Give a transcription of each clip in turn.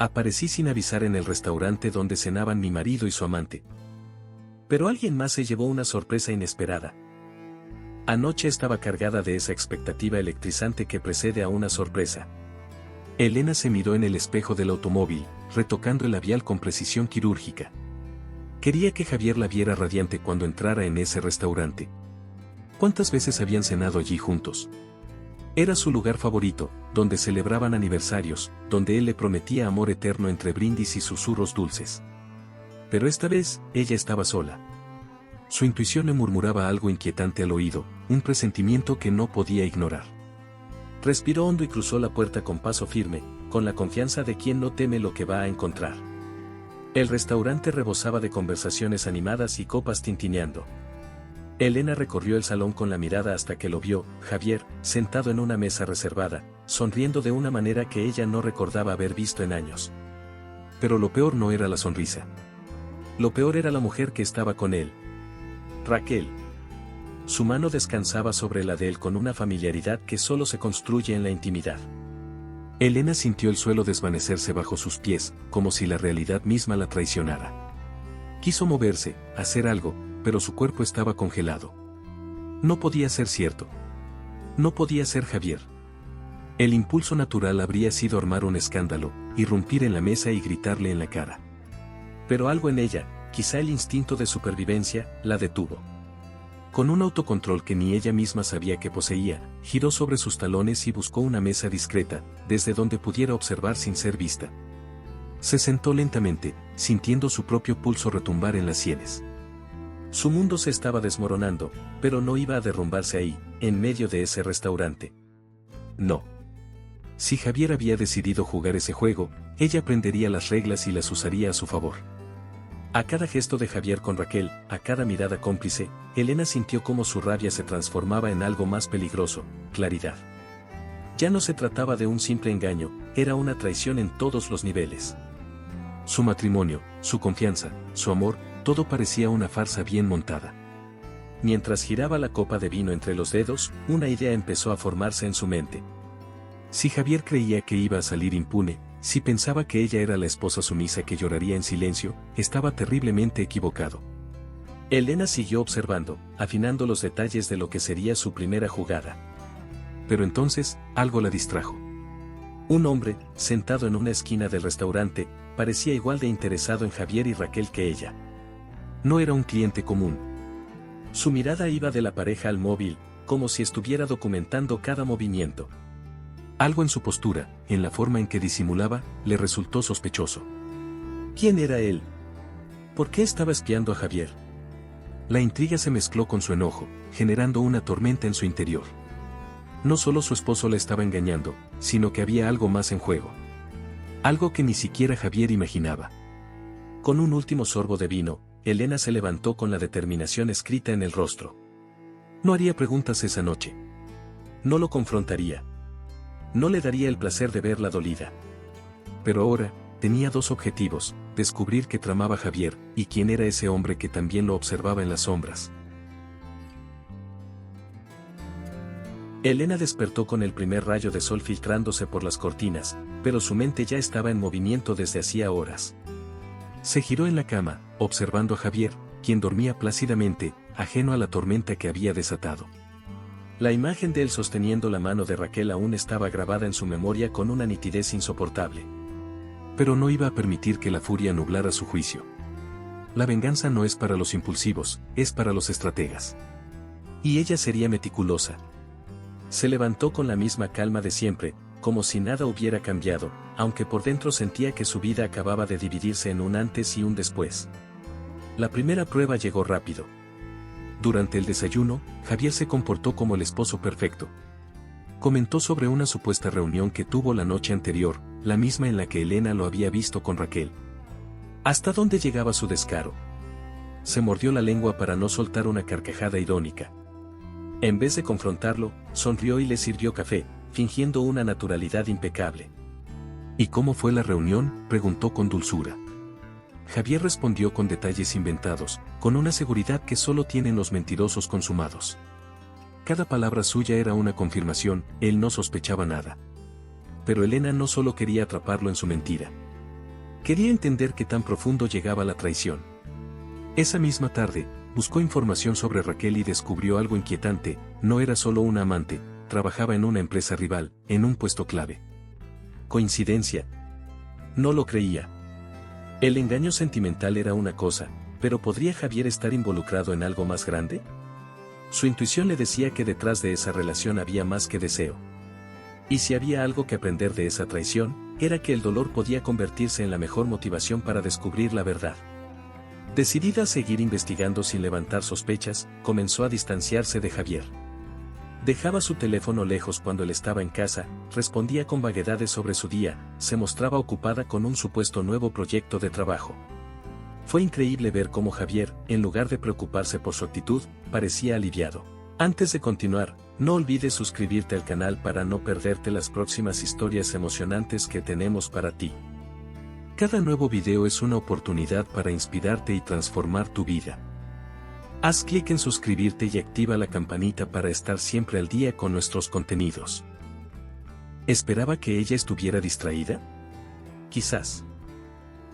Aparecí sin avisar en el restaurante donde cenaban mi marido y su amante. Pero alguien más se llevó una sorpresa inesperada. Anoche estaba cargada de esa expectativa electrizante que precede a una sorpresa. Elena se miró en el espejo del automóvil, retocando el labial con precisión quirúrgica. Quería que Javier la viera radiante cuando entrara en ese restaurante. ¿Cuántas veces habían cenado allí juntos? Era su lugar favorito, donde celebraban aniversarios, donde él le prometía amor eterno entre brindis y susurros dulces. Pero esta vez, ella estaba sola. Su intuición le murmuraba algo inquietante al oído, un presentimiento que no podía ignorar. Respiró hondo y cruzó la puerta con paso firme, con la confianza de quien no teme lo que va a encontrar. El restaurante rebosaba de conversaciones animadas y copas tintineando. Elena recorrió el salón con la mirada hasta que lo vio, Javier, sentado en una mesa reservada, sonriendo de una manera que ella no recordaba haber visto en años. Pero lo peor no era la sonrisa. Lo peor era la mujer que estaba con él. Raquel. Su mano descansaba sobre la de él con una familiaridad que solo se construye en la intimidad. Elena sintió el suelo desvanecerse bajo sus pies, como si la realidad misma la traicionara. Quiso moverse, hacer algo, pero su cuerpo estaba congelado. No podía ser cierto. No podía ser Javier. El impulso natural habría sido armar un escándalo, irrumpir en la mesa y gritarle en la cara. Pero algo en ella, quizá el instinto de supervivencia, la detuvo. Con un autocontrol que ni ella misma sabía que poseía, giró sobre sus talones y buscó una mesa discreta, desde donde pudiera observar sin ser vista. Se sentó lentamente, sintiendo su propio pulso retumbar en las sienes. Su mundo se estaba desmoronando, pero no iba a derrumbarse ahí, en medio de ese restaurante. No. Si Javier había decidido jugar ese juego, ella aprendería las reglas y las usaría a su favor. A cada gesto de Javier con Raquel, a cada mirada cómplice, Elena sintió cómo su rabia se transformaba en algo más peligroso, claridad. Ya no se trataba de un simple engaño, era una traición en todos los niveles. Su matrimonio, su confianza, su amor, todo parecía una farsa bien montada. Mientras giraba la copa de vino entre los dedos, una idea empezó a formarse en su mente. Si Javier creía que iba a salir impune, si pensaba que ella era la esposa sumisa que lloraría en silencio, estaba terriblemente equivocado. Elena siguió observando, afinando los detalles de lo que sería su primera jugada. Pero entonces, algo la distrajo. Un hombre, sentado en una esquina del restaurante, parecía igual de interesado en Javier y Raquel que ella. No era un cliente común. Su mirada iba de la pareja al móvil, como si estuviera documentando cada movimiento. Algo en su postura, en la forma en que disimulaba, le resultó sospechoso. ¿Quién era él? ¿Por qué estaba espiando a Javier? La intriga se mezcló con su enojo, generando una tormenta en su interior. No solo su esposo la estaba engañando, sino que había algo más en juego. Algo que ni siquiera Javier imaginaba. Con un último sorbo de vino, Elena se levantó con la determinación escrita en el rostro. No haría preguntas esa noche. No lo confrontaría. No le daría el placer de verla dolida. Pero ahora, tenía dos objetivos, descubrir qué tramaba Javier, y quién era ese hombre que también lo observaba en las sombras. Elena despertó con el primer rayo de sol filtrándose por las cortinas, pero su mente ya estaba en movimiento desde hacía horas. Se giró en la cama, observando a Javier, quien dormía plácidamente, ajeno a la tormenta que había desatado. La imagen de él sosteniendo la mano de Raquel aún estaba grabada en su memoria con una nitidez insoportable. Pero no iba a permitir que la furia nublara su juicio. La venganza no es para los impulsivos, es para los estrategas. Y ella sería meticulosa. Se levantó con la misma calma de siempre, como si nada hubiera cambiado, aunque por dentro sentía que su vida acababa de dividirse en un antes y un después. La primera prueba llegó rápido. Durante el desayuno, Javier se comportó como el esposo perfecto. Comentó sobre una supuesta reunión que tuvo la noche anterior, la misma en la que Elena lo había visto con Raquel. ¿Hasta dónde llegaba su descaro? Se mordió la lengua para no soltar una carcajada irónica. En vez de confrontarlo, sonrió y le sirvió café, fingiendo una naturalidad impecable. ¿Y cómo fue la reunión?, preguntó con dulzura. Javier respondió con detalles inventados, con una seguridad que solo tienen los mentirosos consumados. Cada palabra suya era una confirmación, él no sospechaba nada. Pero Elena no solo quería atraparlo en su mentira. Quería entender qué tan profundo llegaba la traición. Esa misma tarde, buscó información sobre Raquel y descubrió algo inquietante: no era solo una amante, trabajaba en una empresa rival, en un puesto clave. ¿Coincidencia? No lo creía. El engaño sentimental era una cosa, pero ¿podría Javier estar involucrado en algo más grande? Su intuición le decía que detrás de esa relación había más que deseo. Y si había algo que aprender de esa traición, era que el dolor podía convertirse en la mejor motivación para descubrir la verdad. Decidida a seguir investigando sin levantar sospechas, comenzó a distanciarse de Javier. Dejaba su teléfono lejos cuando él estaba en casa, respondía con vaguedades sobre su día, se mostraba ocupada con un supuesto nuevo proyecto de trabajo. Fue increíble ver cómo Javier, en lugar de preocuparse por su actitud, parecía aliviado. Antes de continuar, no olvides suscribirte al canal para no perderte las próximas historias emocionantes que tenemos para ti. Cada nuevo video es una oportunidad para inspirarte y transformar tu vida. Haz clic en suscribirte y activa la campanita para estar siempre al día con nuestros contenidos. ¿Esperaba que ella estuviera distraída? Quizás.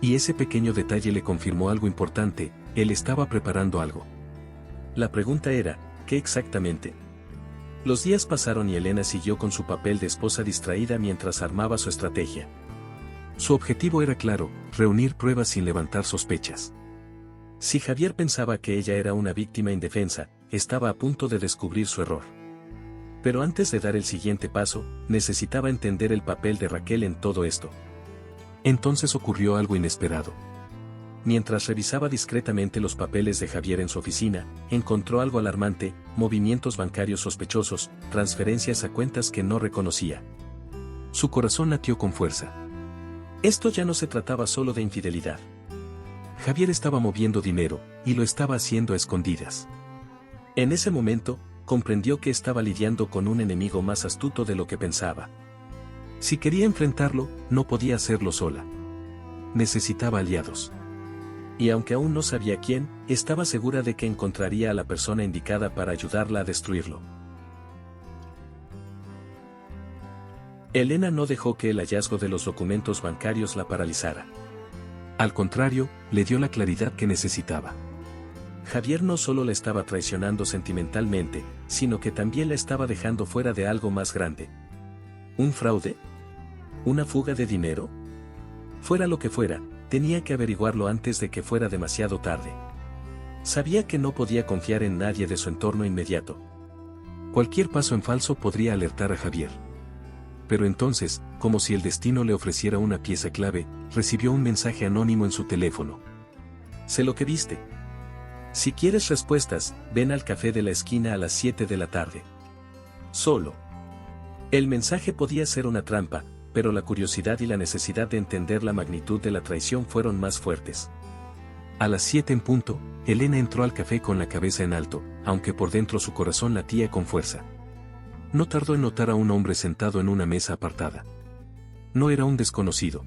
Y ese pequeño detalle le confirmó algo importante: él estaba preparando algo. La pregunta era, ¿qué exactamente? Los días pasaron y Elena siguió con su papel de esposa distraída mientras armaba su estrategia. Su objetivo era claro: reunir pruebas sin levantar sospechas. Si Javier pensaba que ella era una víctima indefensa, estaba a punto de descubrir su error. Pero antes de dar el siguiente paso, necesitaba entender el papel de Raquel en todo esto. Entonces ocurrió algo inesperado. Mientras revisaba discretamente los papeles de Javier en su oficina, encontró algo alarmante: movimientos bancarios sospechosos, transferencias a cuentas que no reconocía. Su corazón latió con fuerza. Esto ya no se trataba solo de infidelidad. Javier estaba moviendo dinero, y lo estaba haciendo a escondidas. En ese momento, comprendió que estaba lidiando con un enemigo más astuto de lo que pensaba. Si quería enfrentarlo, no podía hacerlo sola. Necesitaba aliados. Y aunque aún no sabía quién, estaba segura de que encontraría a la persona indicada para ayudarla a destruirlo. Elena no dejó que el hallazgo de los documentos bancarios la paralizara. Al contrario, le dio la claridad que necesitaba. Javier no solo la estaba traicionando sentimentalmente, sino que también la estaba dejando fuera de algo más grande. ¿Un fraude? ¿Una fuga de dinero? Fuera lo que fuera, tenía que averiguarlo antes de que fuera demasiado tarde. Sabía que no podía confiar en nadie de su entorno inmediato. Cualquier paso en falso podría alertar a Javier. Pero entonces, como si el destino le ofreciera una pieza clave, recibió un mensaje anónimo en su teléfono. Sé lo que viste. Si quieres respuestas, ven al café de la esquina a las 7 de la tarde. Solo. El mensaje podía ser una trampa, pero la curiosidad y la necesidad de entender la magnitud de la traición fueron más fuertes. A las 7 en punto, Elena entró al café con la cabeza en alto, aunque por dentro su corazón latía con fuerza. No tardó en notar a un hombre sentado en una mesa apartada. No era un desconocido.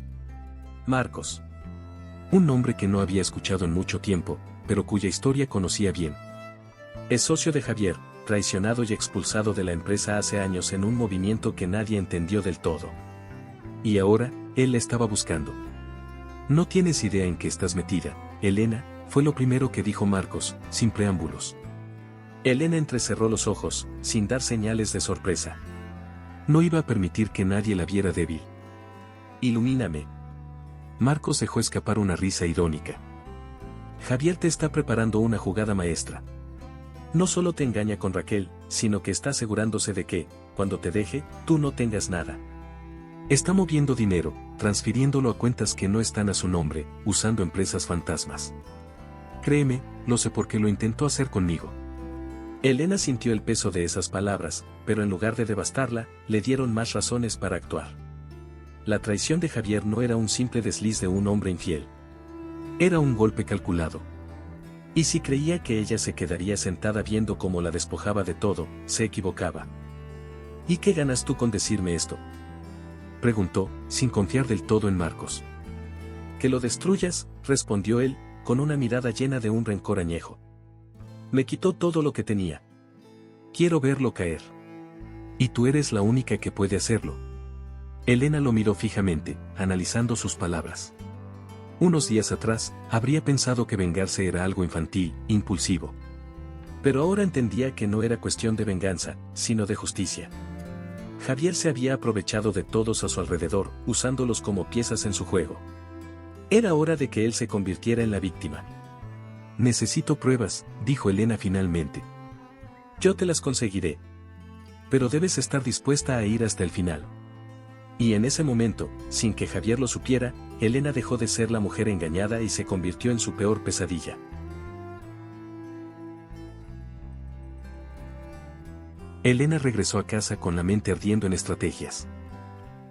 Marcos. Un nombre que no había escuchado en mucho tiempo, pero cuya historia conocía bien. Es socio de Javier, traicionado y expulsado de la empresa hace años en un movimiento que nadie entendió del todo. Y ahora, él la estaba buscando. No tienes idea en qué estás metida, Elena, fue lo primero que dijo Marcos, sin preámbulos. Elena entrecerró los ojos, sin dar señales de sorpresa. No iba a permitir que nadie la viera débil. Ilumíname. Marcos dejó escapar una risa irónica. Javier te está preparando una jugada maestra. No solo te engaña con Raquel, sino que está asegurándose de que, cuando te deje, tú no tengas nada. Está moviendo dinero, transfiriéndolo a cuentas que no están a su nombre, usando empresas fantasmas. Créeme, lo sé porque lo intentó hacer conmigo. Elena sintió el peso de esas palabras, pero en lugar de devastarla, le dieron más razones para actuar. La traición de Javier no era un simple desliz de un hombre infiel. Era un golpe calculado. Y si creía que ella se quedaría sentada viendo cómo la despojaba de todo, se equivocaba. ¿Y qué ganas tú con decirme esto?, preguntó, sin confiar del todo en Marcos. Que lo destruyas, respondió él, con una mirada llena de un rencor añejo. Me quitó todo lo que tenía. Quiero verlo caer. Y tú eres la única que puede hacerlo. Elena lo miró fijamente, analizando sus palabras. Unos días atrás, habría pensado que vengarse era algo infantil, impulsivo. Pero ahora entendía que no era cuestión de venganza, sino de justicia. Javier se había aprovechado de todos a su alrededor, usándolos como piezas en su juego. Era hora de que él se convirtiera en la víctima. Necesito pruebas, dijo Elena finalmente. Yo te las conseguiré. Pero debes estar dispuesta a ir hasta el final. Y en ese momento, sin que Javier lo supiera, Elena dejó de ser la mujer engañada y se convirtió en su peor pesadilla. Elena regresó a casa con la mente ardiendo en estrategias.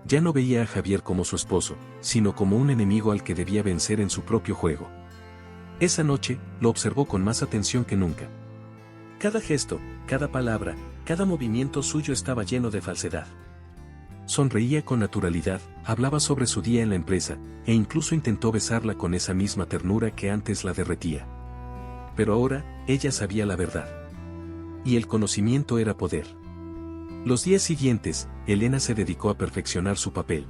Ya no veía a Javier como su esposo, sino como un enemigo al que debía vencer en su propio juego. Esa noche, lo observó con más atención que nunca. Cada gesto, cada palabra, cada movimiento suyo estaba lleno de falsedad. Sonreía con naturalidad, hablaba sobre su día en la empresa, e incluso intentó besarla con esa misma ternura que antes la derretía. Pero ahora, ella sabía la verdad. Y el conocimiento era poder. Los días siguientes, Elena se dedicó a perfeccionar su papel.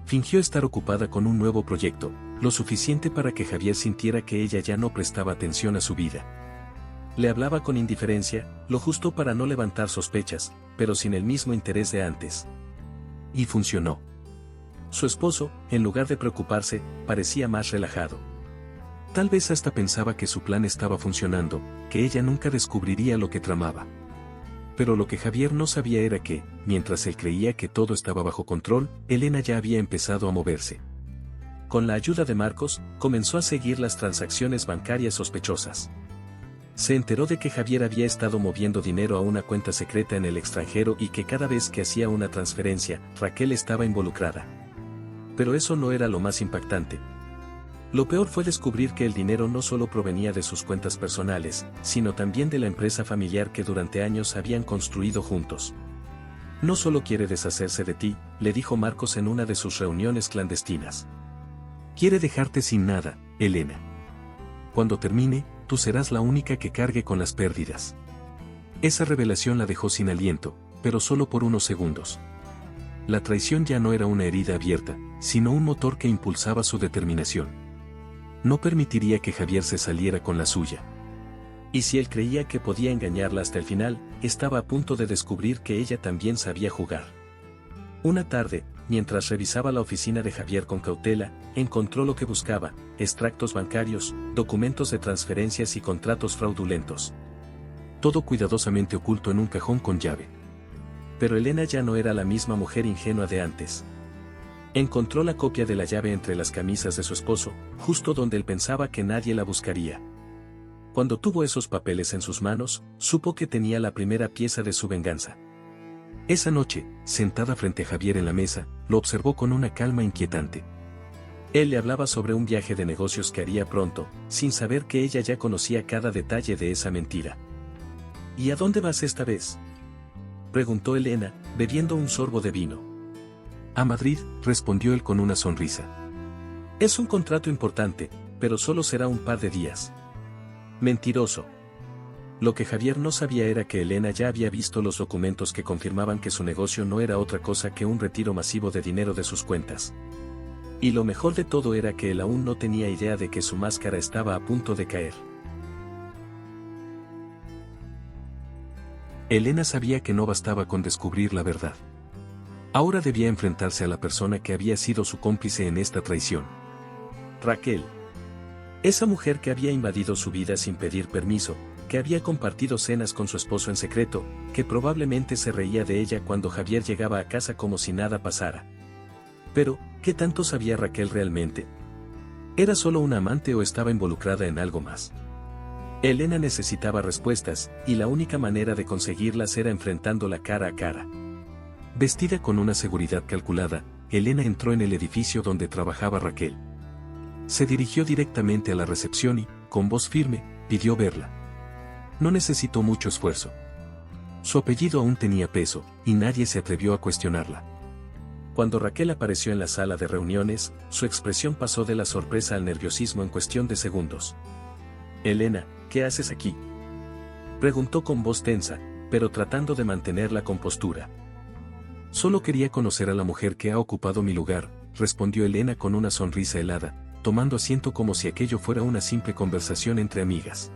Fingió estar ocupada con un nuevo proyecto, lo suficiente para que Javier sintiera que ella ya no prestaba atención a su vida. Le hablaba con indiferencia, lo justo para no levantar sospechas, pero sin el mismo interés de antes. Y funcionó. Su esposo, en lugar de preocuparse, parecía más relajado. Tal vez hasta pensaba que su plan estaba funcionando, que ella nunca descubriría lo que tramaba. Pero lo que Javier no sabía era que, mientras él creía que todo estaba bajo control, Elena ya había empezado a moverse. Con la ayuda de Marcos, comenzó a seguir las transacciones bancarias sospechosas. Se enteró de que Javier había estado moviendo dinero a una cuenta secreta en el extranjero y que cada vez que hacía una transferencia, Raquel estaba involucrada. Pero eso no era lo más impactante. Lo peor fue descubrir que el dinero no solo provenía de sus cuentas personales, sino también de la empresa familiar que durante años habían construido juntos. No solo quiere deshacerse de ti, le dijo Marcos en una de sus reuniones clandestinas. Quiere dejarte sin nada, Elena. Cuando termine, tú serás la única que cargue con las pérdidas. Esa revelación la dejó sin aliento, pero solo por unos segundos. La traición ya no era una herida abierta, sino un motor que impulsaba su determinación. No permitiría que Javier se saliera con la suya. Y si él creía que podía engañarla hasta el final, estaba a punto de descubrir que ella también sabía jugar. Una tarde, mientras revisaba la oficina de Javier con cautela, encontró lo que buscaba: extractos bancarios, documentos de transferencias y contratos fraudulentos. Todo cuidadosamente oculto en un cajón con llave. Pero Elena ya no era la misma mujer ingenua de antes. Encontró la copia de la llave entre las camisas de su esposo, justo donde él pensaba que nadie la buscaría. Cuando tuvo esos papeles en sus manos, supo que tenía la primera pieza de su venganza. Esa noche, sentada frente a Javier en la mesa, lo observó con una calma inquietante. Él le hablaba sobre un viaje de negocios que haría pronto, sin saber que ella ya conocía cada detalle de esa mentira. ¿Y a dónde vas esta vez?, preguntó Elena, bebiendo un sorbo de vino. A Madrid, respondió él con una sonrisa. Es un contrato importante, pero solo será un par de días. Mentiroso. Lo que Javier no sabía era que Elena ya había visto los documentos que confirmaban que su negocio no era otra cosa que un retiro masivo de dinero de sus cuentas. Y lo mejor de todo era que él aún no tenía idea de que su máscara estaba a punto de caer. Elena sabía que no bastaba con descubrir la verdad. Ahora debía enfrentarse a la persona que había sido su cómplice en esta traición. Raquel. Esa mujer que había invadido su vida sin pedir permiso, que había compartido cenas con su esposo en secreto, que probablemente se reía de ella cuando Javier llegaba a casa como si nada pasara. Pero, ¿qué tanto sabía Raquel realmente? ¿Era solo una amante o estaba involucrada en algo más? Elena necesitaba respuestas, y la única manera de conseguirlas era enfrentándola cara a cara. Vestida con una seguridad calculada, Elena entró en el edificio donde trabajaba Raquel. Se dirigió directamente a la recepción y, con voz firme, pidió verla. No necesitó mucho esfuerzo. Su apellido aún tenía peso, y nadie se atrevió a cuestionarla. Cuando Raquel apareció en la sala de reuniones, su expresión pasó de la sorpresa al nerviosismo en cuestión de segundos. «Elena, ¿qué haces aquí?», preguntó con voz tensa, pero tratando de mantener la compostura. «Solo quería conocer a la mujer que ha ocupado mi lugar», respondió Elena con una sonrisa helada, tomando asiento como si aquello fuera una simple conversación entre amigas.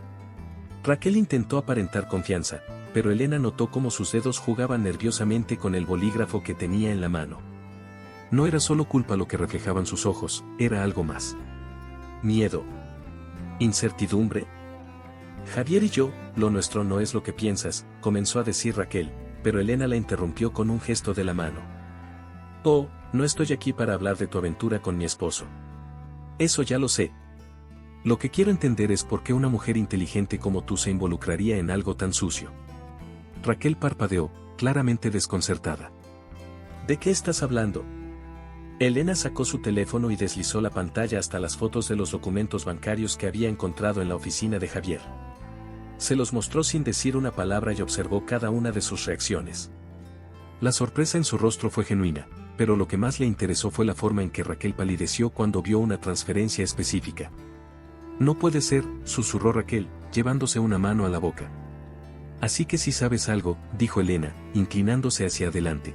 Raquel intentó aparentar confianza, pero Elena notó cómo sus dedos jugaban nerviosamente con el bolígrafo que tenía en la mano. No era solo culpa lo que reflejaban sus ojos, era algo más. Miedo. Incertidumbre. Javier y yo, lo nuestro no es lo que piensas, comenzó a decir Raquel, pero Elena la interrumpió con un gesto de la mano. Oh, no estoy aquí para hablar de tu aventura con mi esposo. Eso ya lo sé. Lo que quiero entender es por qué una mujer inteligente como tú se involucraría en algo tan sucio. Raquel parpadeó, claramente desconcertada. ¿De qué estás hablando? Elena sacó su teléfono y deslizó la pantalla hasta las fotos de los documentos bancarios que había encontrado en la oficina de Javier. Se los mostró sin decir una palabra y observó cada una de sus reacciones. La sorpresa en su rostro fue genuina, pero lo que más le interesó fue la forma en que Raquel palideció cuando vio una transferencia específica. No puede ser, susurró Raquel, llevándose una mano a la boca. Así que si sabes algo, dijo Elena, inclinándose hacia adelante.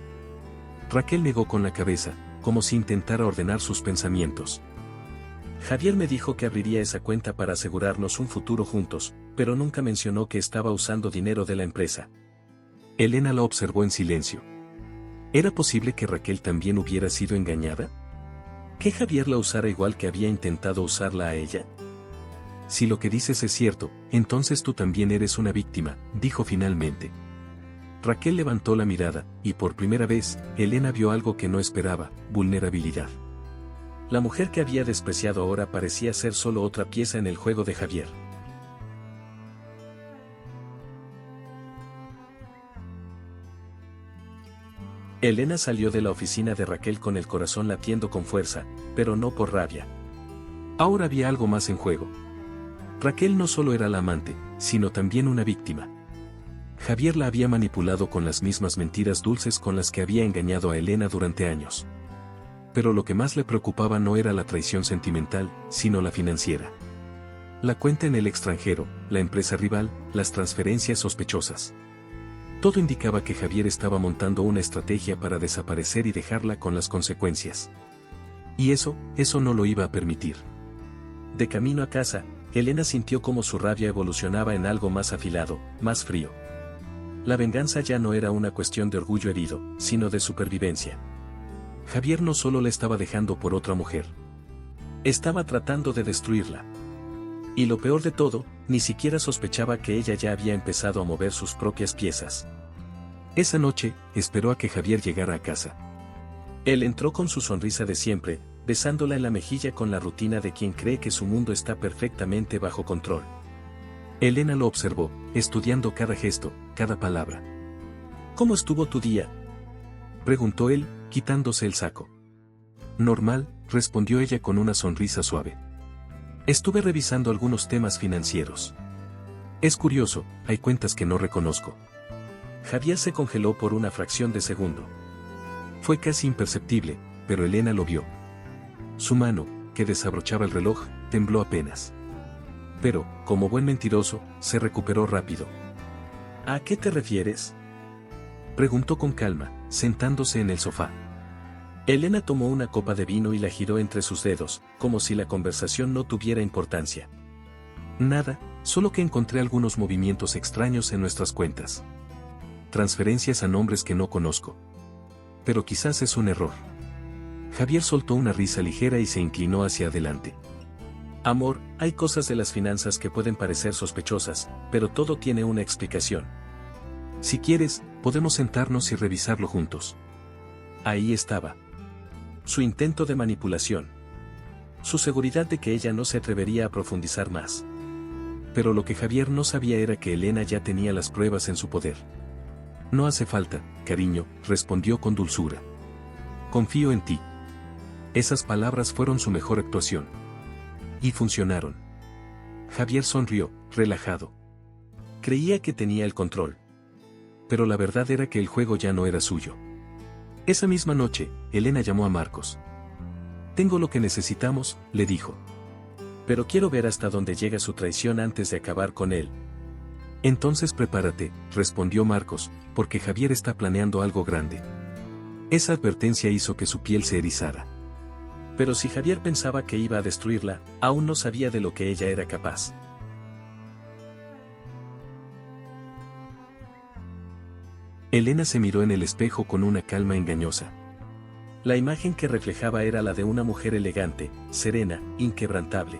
Raquel negó con la cabeza, como si intentara ordenar sus pensamientos. Javier me dijo que abriría esa cuenta para asegurarnos un futuro juntos, pero nunca mencionó que estaba usando dinero de la empresa. Elena la observó en silencio. ¿Era posible que Raquel también hubiera sido engañada? ¿Que Javier la usara igual que había intentado usarla a ella? Si lo que dices es cierto, entonces tú también eres una víctima, dijo finalmente. Raquel levantó la mirada, y por primera vez, Elena vio algo que no esperaba, vulnerabilidad. La mujer que había despreciado ahora parecía ser solo otra pieza en el juego de Javier. Elena salió de la oficina de Raquel con el corazón latiendo con fuerza, pero no por rabia. Ahora había algo más en juego. Raquel no solo era la amante, sino también una víctima. Javier la había manipulado con las mismas mentiras dulces con las que había engañado a Elena durante años. Pero lo que más le preocupaba no era la traición sentimental, sino la financiera. La cuenta en el extranjero, la empresa rival, las transferencias sospechosas. Todo indicaba que Javier estaba montando una estrategia para desaparecer y dejarla con las consecuencias. Y eso no lo iba a permitir. De camino a casa, Elena sintió cómo su rabia evolucionaba en algo más afilado, más frío. La venganza ya no era una cuestión de orgullo herido, sino de supervivencia. Javier no solo la estaba dejando por otra mujer. Estaba tratando de destruirla. Y lo peor de todo, ni siquiera sospechaba que ella ya había empezado a mover sus propias piezas. Esa noche, esperó a que Javier llegara a casa. Él entró con su sonrisa de siempre, besándola en la mejilla con la rutina de quien cree que su mundo está perfectamente bajo control. Elena lo observó, estudiando cada gesto, cada palabra. ¿Cómo estuvo tu día?, preguntó él, quitándose el saco. Normal, respondió ella con una sonrisa suave. Estuve revisando algunos temas financieros. Es curioso, hay cuentas que no reconozco. Javier se congeló por una fracción de segundo. Fue casi imperceptible, pero Elena lo vio. Su mano, que desabrochaba el reloj, tembló apenas. Pero, como buen mentiroso, se recuperó rápido. ¿A qué te refieres?, preguntó con calma, sentándose en el sofá. Elena tomó una copa de vino y la giró entre sus dedos, como si la conversación no tuviera importancia. Nada, solo que encontré algunos movimientos extraños en nuestras cuentas. Transferencias a nombres que no conozco. Pero quizás es un error. Javier soltó una risa ligera y se inclinó hacia adelante. Amor, hay cosas de las finanzas que pueden parecer sospechosas, pero todo tiene una explicación. Si quieres, podemos sentarnos y revisarlo juntos. Ahí estaba. Su intento de manipulación. Su seguridad de que ella no se atrevería a profundizar más. Pero lo que Javier no sabía era que Elena ya tenía las pruebas en su poder. No hace falta, cariño, respondió con dulzura. Confío en ti. Esas palabras fueron su mejor actuación. Y funcionaron. Javier sonrió, relajado. Creía que tenía el control. Pero la verdad era que el juego ya no era suyo. Esa misma noche, Elena llamó a Marcos. Tengo lo que necesitamos, le dijo. Pero quiero ver hasta dónde llega su traición antes de acabar con él. Entonces prepárate, respondió Marcos, porque Javier está planeando algo grande. Esa advertencia hizo que su piel se erizara. Pero si Javier pensaba que iba a destruirla, aún no sabía de lo que ella era capaz. Elena se miró en el espejo con una calma engañosa. La imagen que reflejaba era la de una mujer elegante, serena, inquebrantable.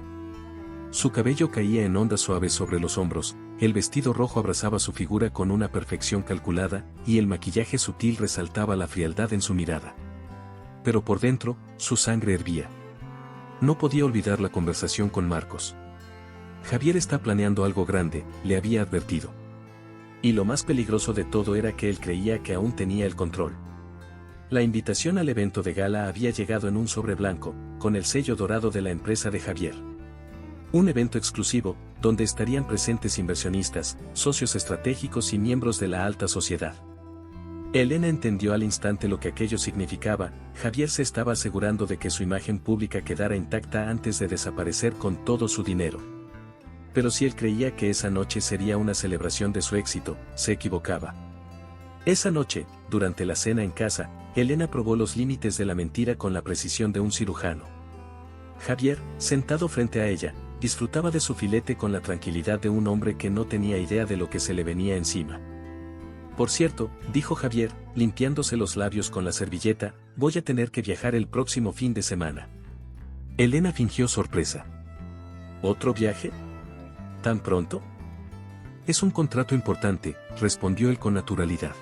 Su cabello caía en ondas suaves sobre los hombros, el vestido rojo abrazaba su figura con una perfección calculada, y el maquillaje sutil resaltaba la frialdad en su mirada. Pero por dentro, su sangre hervía. No podía olvidar la conversación con Marcos. Javier está planeando algo grande, le había advertido. Y lo más peligroso de todo era que él creía que aún tenía el control. La invitación al evento de gala había llegado en un sobre blanco, con el sello dorado de la empresa de Javier. Un evento exclusivo, donde estarían presentes inversionistas, socios estratégicos y miembros de la alta sociedad. Elena entendió al instante lo que aquello significaba. Javier se estaba asegurando de que su imagen pública quedara intacta antes de desaparecer con todo su dinero. Pero si él creía que esa noche sería una celebración de su éxito, se equivocaba. Esa noche, durante la cena en casa, Elena probó los límites de la mentira con la precisión de un cirujano. Javier, sentado frente a ella, disfrutaba de su filete con la tranquilidad de un hombre que no tenía idea de lo que se le venía encima. Por cierto, dijo Javier, limpiándose los labios con la servilleta, voy a tener que viajar el próximo fin de semana. Elena fingió sorpresa. ¿Otro viaje? ¿Tan pronto? Es un contrato importante, respondió él con naturalidad.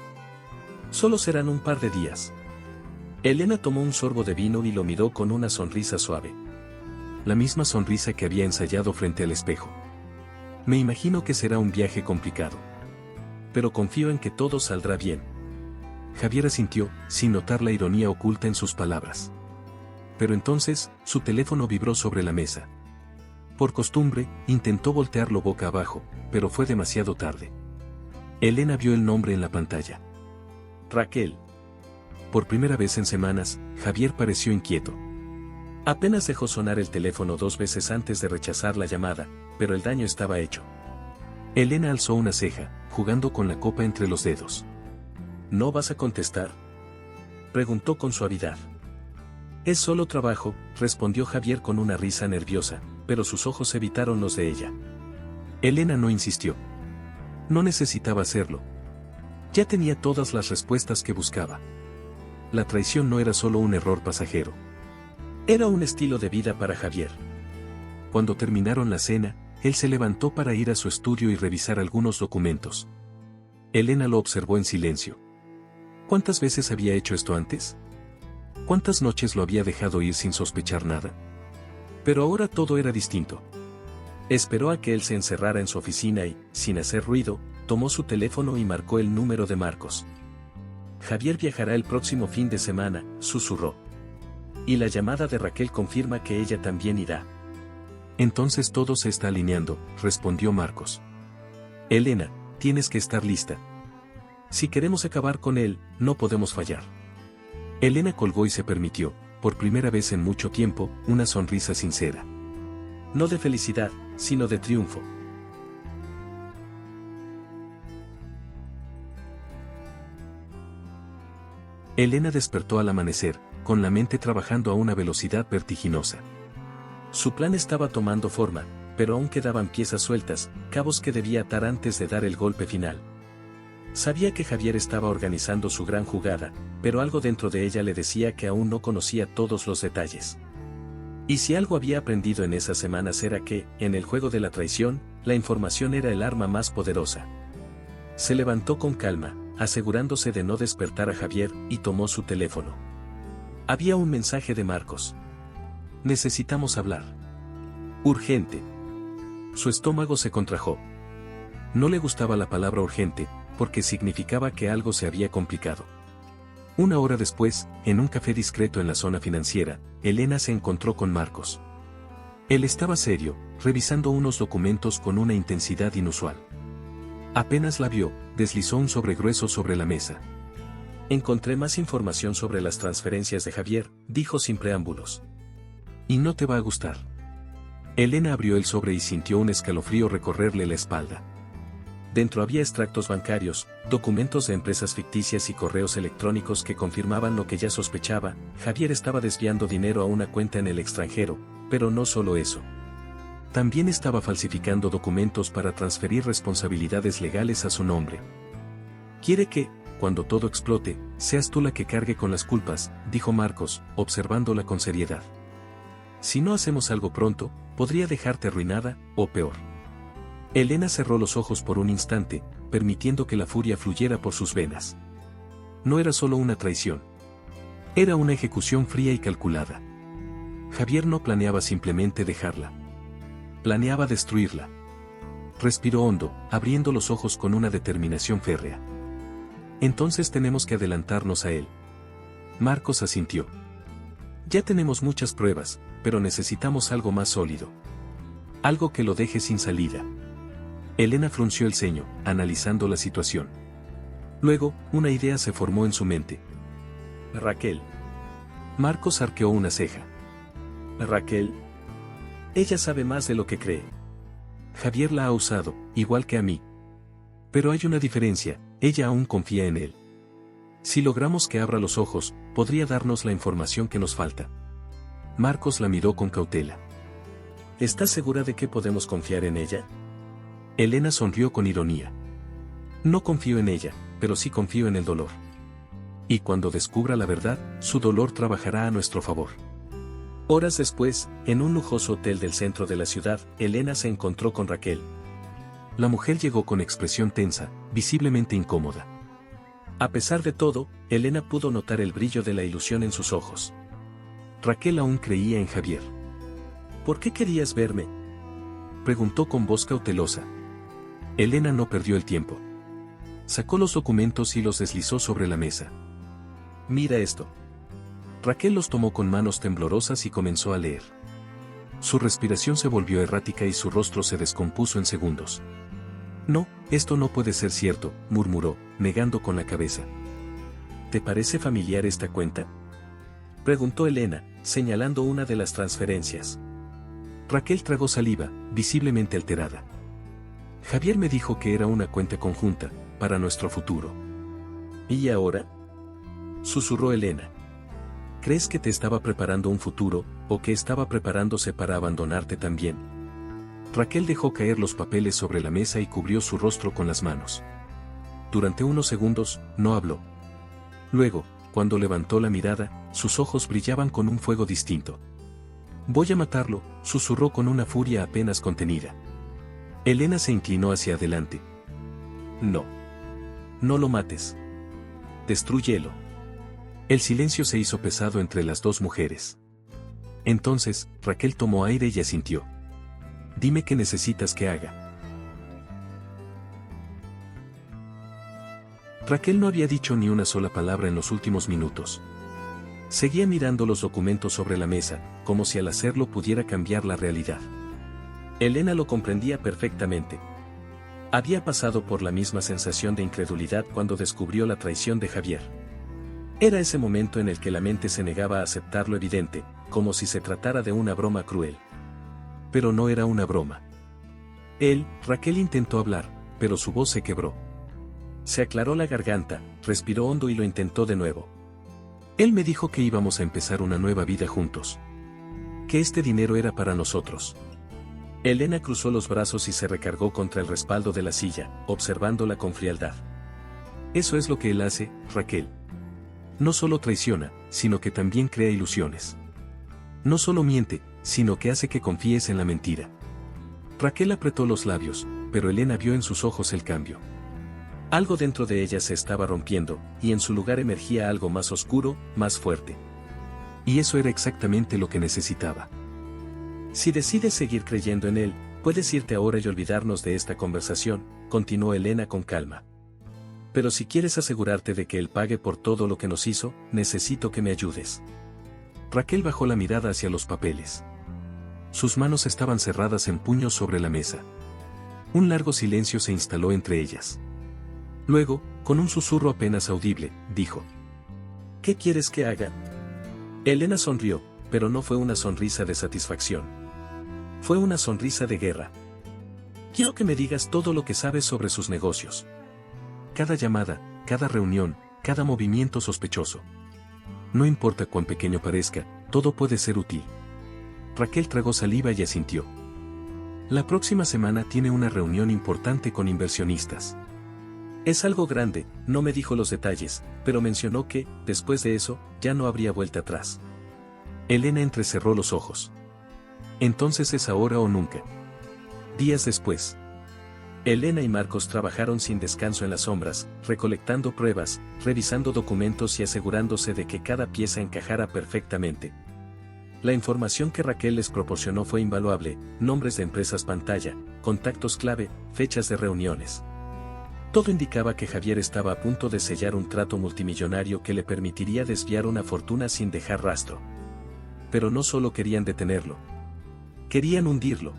Solo serán un par de días. Elena tomó un sorbo de vino y lo miró con una sonrisa suave. La misma sonrisa que había ensayado frente al espejo. Me imagino que será un viaje complicado. Pero confío en que todo saldrá bien. Javier asintió, sin notar la ironía oculta en sus palabras. Pero entonces, su teléfono vibró sobre la mesa. Por costumbre, intentó voltearlo boca abajo, pero fue demasiado tarde. Elena vio el nombre en la pantalla. Raquel. Por primera vez en semanas, Javier pareció inquieto. Apenas dejó sonar el teléfono 2 veces antes de rechazar la llamada, pero el daño estaba hecho. Elena alzó una ceja, jugando con la copa entre los dedos. ¿No vas a contestar?, preguntó con suavidad. Es solo trabajo, respondió Javier con una risa nerviosa, pero sus ojos evitaron los de ella. Elena no insistió. No necesitaba hacerlo. Ya tenía todas las respuestas que buscaba. La traición no era solo un error pasajero. Era un estilo de vida para Javier. Cuando terminaron la cena, él se levantó para ir a su estudio y revisar algunos documentos. Elena lo observó en silencio. ¿Cuántas veces había hecho esto antes? ¿Cuántas noches lo había dejado ir sin sospechar nada? Pero ahora todo era distinto. Esperó a que él se encerrara en su oficina y, sin hacer ruido, tomó su teléfono y marcó el número de Marcos. Javier viajará el próximo fin de semana, susurró. Y la llamada de Raquel confirma que ella también irá. Entonces todo se está alineando, respondió Marcos. Elena, tienes que estar lista. Si queremos acabar con él, no podemos fallar. Elena colgó y se permitió, por primera vez en mucho tiempo, una sonrisa sincera. No de felicidad, sino de triunfo. Elena despertó al amanecer, con la mente trabajando a una velocidad vertiginosa. Su plan estaba tomando forma, pero aún quedaban piezas sueltas, cabos que debía atar antes de dar el golpe final. Sabía que Javier estaba organizando su gran jugada, pero algo dentro de ella le decía que aún no conocía todos los detalles. Y si algo había aprendido en esas semanas era que, en el juego de la traición, la información era el arma más poderosa. Se levantó con calma, asegurándose de no despertar a Javier, y tomó su teléfono. Había un mensaje de Marcos. Necesitamos hablar. Urgente. Su estómago se contrajo. No le gustaba la palabra urgente, porque significaba que algo se había complicado. Una hora después, en un café discreto en la zona financiera, Elena se encontró con Marcos. Él estaba serio, revisando unos documentos con una intensidad inusual. Apenas la vio, deslizó un sobre grueso sobre la mesa. Encontré más información sobre las transferencias de Javier, dijo sin preámbulos. Y no te va a gustar. Elena abrió el sobre y sintió un escalofrío recorrerle la espalda. Dentro había extractos bancarios, documentos de empresas ficticias y correos electrónicos que confirmaban lo que ya sospechaba: Javier estaba desviando dinero a una cuenta en el extranjero, pero no solo eso. También estaba falsificando documentos para transferir responsabilidades legales a su nombre. Quiere que, cuando todo explote, seas tú la que cargue con las culpas, dijo Marcos, observándola con seriedad. Si no hacemos algo pronto, podría dejarte arruinada, o peor. Elena cerró los ojos por un instante, permitiendo que la furia fluyera por sus venas. No era solo una traición. Era una ejecución fría y calculada. Javier no planeaba simplemente dejarla. Planeaba destruirla. Respiró hondo, abriendo los ojos con una determinación férrea. Entonces tenemos que adelantarnos a él. Marcos asintió. Ya tenemos muchas pruebas, pero necesitamos algo más sólido. Algo que lo deje sin salida. Elena frunció el ceño, analizando la situación. Luego, una idea se formó en su mente. Raquel. Marcos arqueó una ceja. Raquel. Ella sabe más de lo que cree. Javier la ha usado, igual que a mí. Pero hay una diferencia: ella aún confía en él. Si logramos que abra los ojos, podría darnos la información que nos falta. Marcos la miró con cautela. ¿Estás segura de que podemos confiar en ella? Elena sonrió con ironía. No confío en ella, pero sí confío en el dolor. Y cuando descubra la verdad, su dolor trabajará a nuestro favor. Horas después, en un lujoso hotel del centro de la ciudad, Elena se encontró con Raquel. La mujer llegó con expresión tensa, visiblemente incómoda. A pesar de todo, Elena pudo notar el brillo de la ilusión en sus ojos. Raquel aún creía en Javier. ¿Por qué querías verme?, preguntó con voz cautelosa. Elena no perdió el tiempo. Sacó los documentos y los deslizó sobre la mesa. Mira esto. Raquel los tomó con manos temblorosas y comenzó a leer. Su respiración se volvió errática y su rostro se descompuso en segundos. No, esto no puede ser cierto, murmuró, negando con la cabeza. ¿Te parece familiar esta cuenta?, preguntó Elena, señalando una de las transferencias. Raquel tragó saliva, visiblemente alterada. Javier me dijo que era una cuenta conjunta, para nuestro futuro. ¿Y ahora?, susurró Elena. ¿Crees que te estaba preparando un futuro, o que estaba preparándose para abandonarte también? Raquel dejó caer los papeles sobre la mesa y cubrió su rostro con las manos. Durante unos segundos, no habló. Luego, cuando levantó la mirada, sus ojos brillaban con un fuego distinto. Voy a matarlo, susurró con una furia apenas contenida. Elena se inclinó hacia adelante. No. No lo mates. Destrúyelo. El silencio se hizo pesado entre las dos mujeres. Entonces, Raquel tomó aire y asintió. Dime qué necesitas que haga. Raquel no había dicho ni una sola palabra en los últimos minutos. Seguía mirando los documentos sobre la mesa, como si al hacerlo pudiera cambiar la realidad. Elena lo comprendía perfectamente. Había pasado por la misma sensación de incredulidad cuando descubrió la traición de Javier. Era ese momento en el que la mente se negaba a aceptar lo evidente, como si se tratara de una broma cruel. Pero no era una broma. Raquel intentó hablar, pero su voz se quebró. Se aclaró la garganta, respiró hondo y lo intentó de nuevo. Él me dijo que íbamos a empezar una nueva vida juntos. Que este dinero era para nosotros. Elena cruzó los brazos y se recargó contra el respaldo de la silla, observándola con frialdad. Eso es lo que él hace, Raquel. No solo traiciona, sino que también crea ilusiones. No solo miente, sino que hace que confíes en la mentira. Raquel apretó los labios, pero Elena vio en sus ojos el cambio. Algo dentro de ella se estaba rompiendo, y en su lugar emergía algo más oscuro, más fuerte. Y eso era exactamente lo que necesitaba. Si decides seguir creyendo en él, puedes irte ahora y olvidarnos de esta conversación, continuó Elena con calma. Pero si quieres asegurarte de que él pague por todo lo que nos hizo, necesito que me ayudes. Raquel bajó la mirada hacia los papeles. Sus manos estaban cerradas en puños sobre la mesa. Un largo silencio se instaló entre ellas. Luego, con un susurro apenas audible, dijo: ¿Qué quieres que haga? Elena sonrió, pero no fue una sonrisa de satisfacción. Fue una sonrisa de guerra. Quiero que me digas todo lo que sabes sobre sus negocios. Cada llamada, cada reunión, cada movimiento sospechoso. No importa cuán pequeño parezca, todo puede ser útil. Raquel tragó saliva y asintió. La próxima semana tiene una reunión importante con inversionistas. Es algo grande, no me dijo los detalles, pero mencionó que, después de eso, ya no habría vuelta atrás. Elena entrecerró los ojos. Entonces es ahora o nunca. Días después. Elena y Marcos trabajaron sin descanso en las sombras, recolectando pruebas, revisando documentos y asegurándose de que cada pieza encajara perfectamente. La información que Raquel les proporcionó fue invaluable: nombres de empresas pantalla, contactos clave, fechas de reuniones. Todo indicaba que Javier estaba a punto de sellar un trato multimillonario que le permitiría desviar una fortuna sin dejar rastro. Pero no solo querían detenerlo. Querían hundirlo.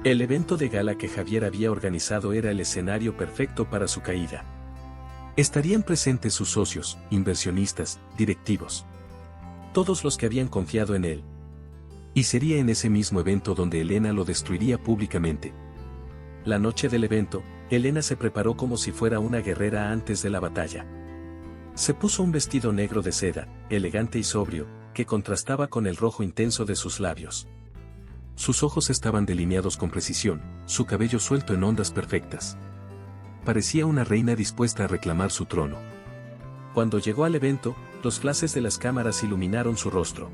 El evento de gala que Javier había organizado era el escenario perfecto para su caída. Estarían presentes sus socios, inversionistas, directivos. Todos los que habían confiado en él. Y sería en ese mismo evento donde Elena lo destruiría públicamente. La noche del evento, Elena se preparó como si fuera una guerrera antes de la batalla. Se puso un vestido negro de seda, elegante y sobrio, que contrastaba con el rojo intenso de sus labios. Sus ojos estaban delineados con precisión, su cabello suelto en ondas perfectas. Parecía una reina dispuesta a reclamar su trono. Cuando llegó al evento, los flashes de las cámaras iluminaron su rostro.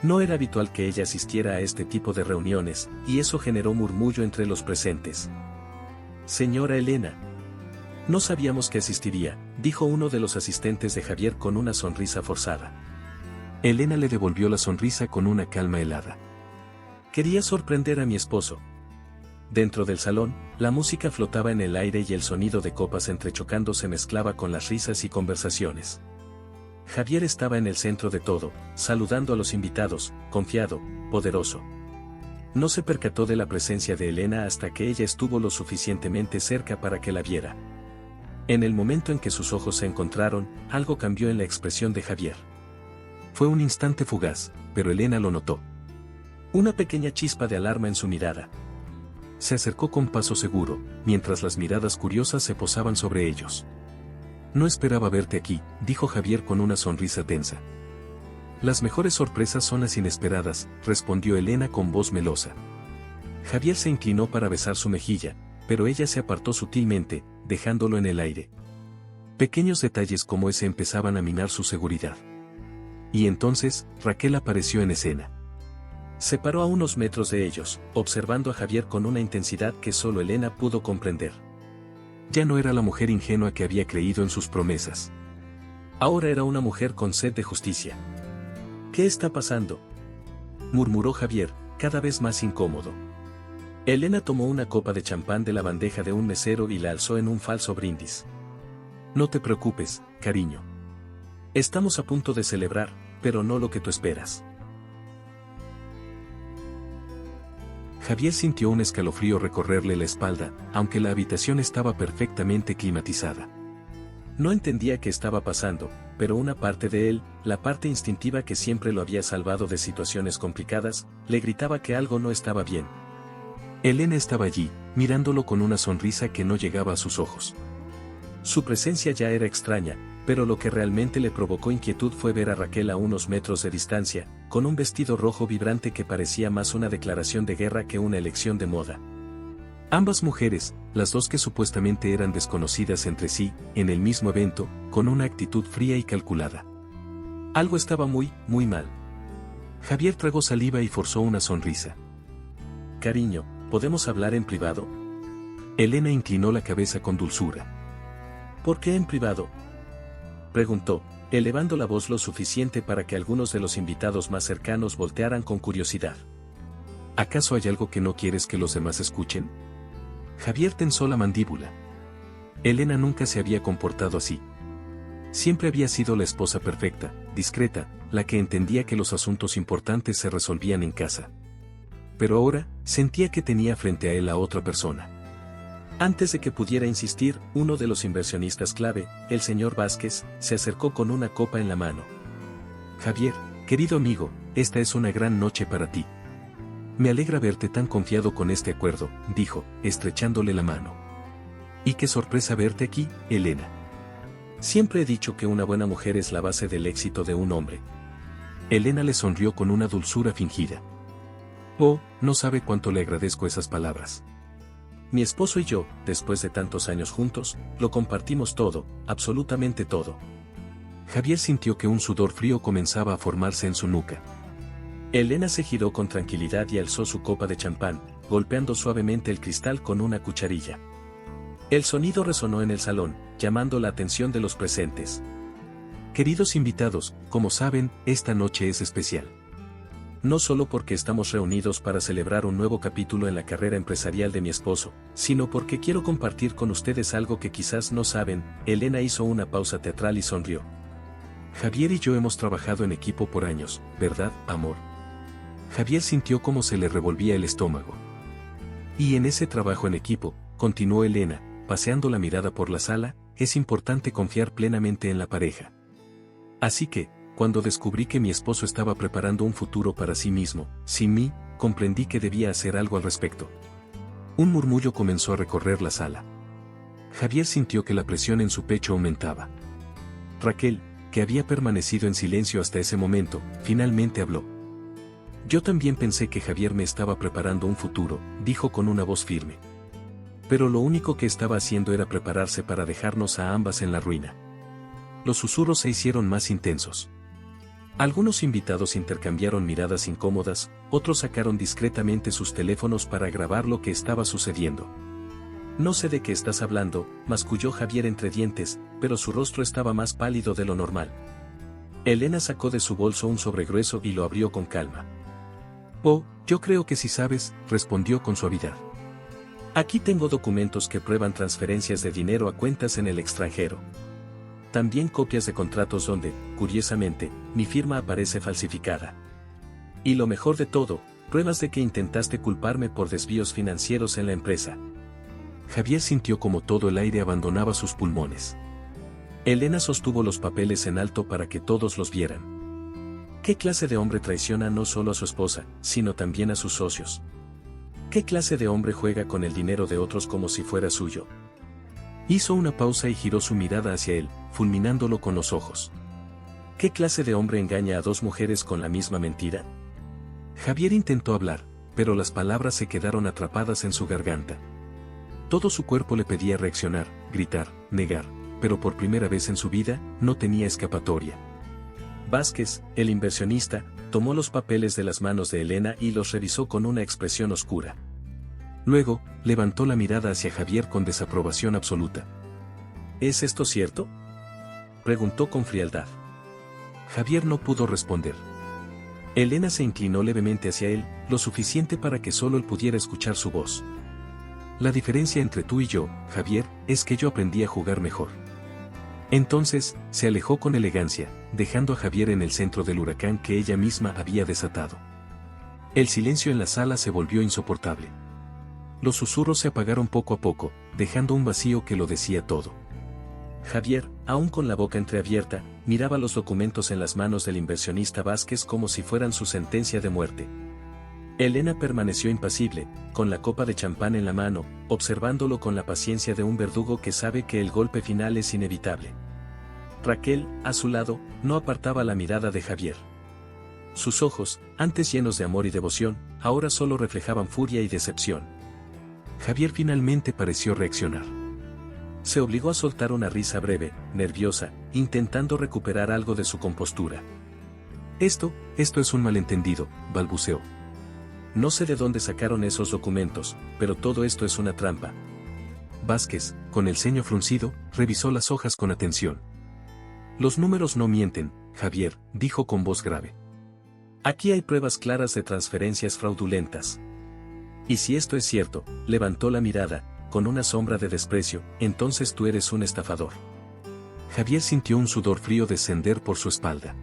No era habitual que ella asistiera a este tipo de reuniones, y eso generó murmullo entre los presentes. Señora Elena. No sabíamos que asistiría, dijo uno de los asistentes de Javier con una sonrisa forzada. Elena le devolvió la sonrisa con una calma helada. Quería sorprender a mi esposo. Dentro del salón, la música flotaba en el aire y el sonido de copas entrechocando se mezclaba con las risas y conversaciones. Javier estaba en el centro de todo, saludando a los invitados, confiado, poderoso. No se percató de la presencia de Elena hasta que ella estuvo lo suficientemente cerca para que la viera. En el momento en que sus ojos se encontraron, algo cambió en la expresión de Javier. Fue un instante fugaz, pero Elena lo notó. Una pequeña chispa de alarma en su mirada. Se acercó con paso seguro, mientras las miradas curiosas se posaban sobre ellos. No esperaba verte aquí, dijo Javier con una sonrisa tensa. Las mejores sorpresas son las inesperadas, respondió Elena con voz melosa. Javier se inclinó para besar su mejilla, pero ella se apartó sutilmente, dejándolo en el aire. Pequeños detalles como ese empezaban a minar su seguridad. Y entonces, Raquel apareció en escena. Se paró a unos metros de ellos, observando a Javier con una intensidad que solo Elena pudo comprender. Ya no era la mujer ingenua que había creído en sus promesas. Ahora era una mujer con sed de justicia. ¿Qué está pasando?, murmuró Javier, cada vez más incómodo. Elena tomó una copa de champán de la bandeja de un mesero y la alzó en un falso brindis. No te preocupes, cariño. Estamos a punto de celebrar, pero no lo que tú esperas. Javier sintió un escalofrío recorrerle la espalda, aunque la habitación estaba perfectamente climatizada. No entendía qué estaba pasando, pero una parte de él, la parte instintiva que siempre lo había salvado de situaciones complicadas, le gritaba que algo no estaba bien. Elena estaba allí, mirándolo con una sonrisa que no llegaba a sus ojos. Su presencia ya era extraña, pero lo que realmente le provocó inquietud fue ver a Raquel a unos metros de distancia, con un vestido rojo vibrante que parecía más una declaración de guerra que una elección de moda. Ambas mujeres, las dos que supuestamente eran desconocidas entre sí, en el mismo evento, con una actitud fría y calculada. Algo estaba muy mal. Javier tragó saliva y forzó una sonrisa. Cariño, ¿podemos hablar en privado? Elena inclinó la cabeza con dulzura. ¿Por qué en privado?, preguntó, elevando la voz lo suficiente para que algunos de los invitados más cercanos voltearan con curiosidad. ¿Acaso hay algo que no quieres que los demás escuchen? Javier tensó la mandíbula. Elena nunca se había comportado así. Siempre había sido la esposa perfecta, discreta, la que entendía que los asuntos importantes se resolvían en casa. Pero ahora, sentía que tenía frente a él a otra persona. Antes de que pudiera insistir, uno de los inversionistas clave, el señor Vázquez, se acercó con una copa en la mano. Javier, querido amigo, esta es una gran noche para ti. Me alegra verte tan confiado con este acuerdo, dijo, estrechándole la mano. Y qué sorpresa verte aquí, Elena. Siempre he dicho que una buena mujer es la base del éxito de un hombre. Elena le sonrió con una dulzura fingida. Oh, no sabe cuánto le agradezco esas palabras. Mi esposo y yo, después de tantos años juntos, lo compartimos todo, absolutamente todo. Javier sintió que un sudor frío comenzaba a formarse en su nuca. Elena se giró con tranquilidad y alzó su copa de champán, golpeando suavemente el cristal con una cucharilla. El sonido resonó en el salón, llamando la atención de los presentes. Queridos invitados, como saben, esta noche es especial. No solo porque estamos reunidos para celebrar un nuevo capítulo en la carrera empresarial de mi esposo, sino porque quiero compartir con ustedes algo que quizás no saben. Elena hizo una pausa teatral y sonrió. Javier y yo hemos trabajado en equipo por años, ¿verdad, amor? Javier sintió cómo se le revolvía el estómago. Y en ese trabajo en equipo, continuó Elena, paseando la mirada por la sala, es importante confiar plenamente en la pareja. Así que, cuando descubrí que mi esposo estaba preparando un futuro para sí mismo, sin mí, comprendí que debía hacer algo al respecto. Un murmullo comenzó a recorrer la sala. Javier sintió que la presión en su pecho aumentaba. Raquel, que había permanecido en silencio hasta ese momento, finalmente habló. Yo también pensé que Javier me estaba preparando un futuro, dijo con una voz firme. Pero lo único que estaba haciendo era prepararse para dejarnos a ambas en la ruina. Los susurros se hicieron más intensos. Algunos invitados intercambiaron miradas incómodas, otros sacaron discretamente sus teléfonos para grabar lo que estaba sucediendo. No sé de qué estás hablando, masculló Javier entre dientes, pero su rostro estaba más pálido de lo normal. Elena sacó de su bolso un sobre grueso y lo abrió con calma. Oh, yo creo que sí sabes, respondió con suavidad. Aquí tengo documentos que prueban transferencias de dinero a cuentas en el extranjero. También copias de contratos donde, curiosamente, mi firma aparece falsificada. Y lo mejor de todo, pruebas de que intentaste culparme por desvíos financieros en la empresa. Javier sintió como todo el aire abandonaba sus pulmones. Elena sostuvo los papeles en alto para que todos los vieran. ¿Qué clase de hombre traiciona no solo a su esposa, sino también a sus socios? ¿Qué clase de hombre juega con el dinero de otros como si fuera suyo? Hizo una pausa y giró su mirada hacia él, fulminándolo con los ojos. ¿Qué clase de hombre engaña a dos mujeres con la misma mentira? Javier intentó hablar, pero las palabras se quedaron atrapadas en su garganta. Todo su cuerpo le pedía reaccionar, gritar, negar, pero por primera vez en su vida, no tenía escapatoria. Vázquez, el inversionista, tomó los papeles de las manos de Elena y los revisó con una expresión oscura. Luego, levantó la mirada hacia Javier con desaprobación absoluta. ¿Es esto cierto?, preguntó con frialdad. Javier no pudo responder. Elena se inclinó levemente hacia él, lo suficiente para que solo él pudiera escuchar su voz. La diferencia entre tú y yo, Javier, es que yo aprendí a jugar mejor. Entonces, se alejó con elegancia, dejando a Javier en el centro del huracán que ella misma había desatado. El silencio en la sala se volvió insoportable. Los susurros se apagaron poco a poco, dejando un vacío que lo decía todo. Javier, aún con la boca entreabierta, miraba los documentos en las manos del inversionista Vázquez como si fueran su sentencia de muerte. Elena permaneció impasible, con la copa de champán en la mano, observándolo con la paciencia de un verdugo que sabe que el golpe final es inevitable. Raquel, a su lado, no apartaba la mirada de Javier. Sus ojos, antes llenos de amor y devoción, ahora solo reflejaban furia y decepción. Javier finalmente pareció reaccionar. Se obligó a soltar una risa breve, nerviosa, intentando recuperar algo de su compostura. Esto es un malentendido, balbuceó. No sé de dónde sacaron esos documentos, pero todo esto es una trampa. Vázquez, con el ceño fruncido, revisó las hojas con atención. Los números no mienten, Javier, dijo con voz grave. Aquí hay pruebas claras de transferencias fraudulentas. Y si esto es cierto, levantó la mirada, con una sombra de desprecio, entonces tú eres un estafador. Javier sintió un sudor frío descender por su espalda.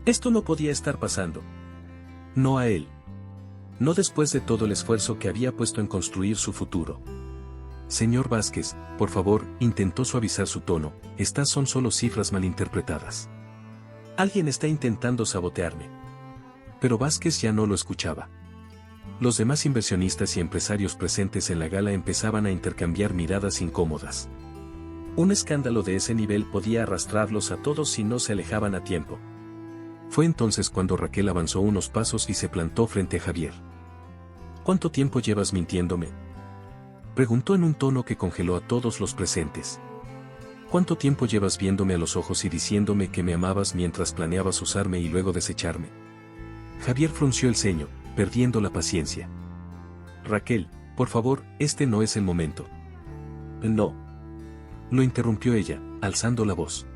Esto no podía estar pasando. No a él. No después de todo el esfuerzo que había puesto en construir su futuro. Señor Vázquez, por favor, intentó suavizar su tono, estas son solo cifras malinterpretadas. Alguien está intentando sabotearme. Pero Vázquez ya no lo escuchaba. Los demás inversionistas y empresarios presentes en la gala empezaban a intercambiar miradas incómodas. Un escándalo de ese nivel podía arrastrarlos a todos si no se alejaban a tiempo. Fue entonces cuando Raquel avanzó unos pasos y se plantó frente a Javier. ¿Cuánto tiempo llevas mintiéndome?, preguntó en un tono que congeló a todos los presentes. ¿Cuánto tiempo llevas viéndome a los ojos y diciéndome que me amabas mientras planeabas usarme y luego desecharme? Javier frunció el ceño, perdiendo la paciencia. Raquel, por favor, este no es el momento. No. Lo interrumpió ella, alzando la voz.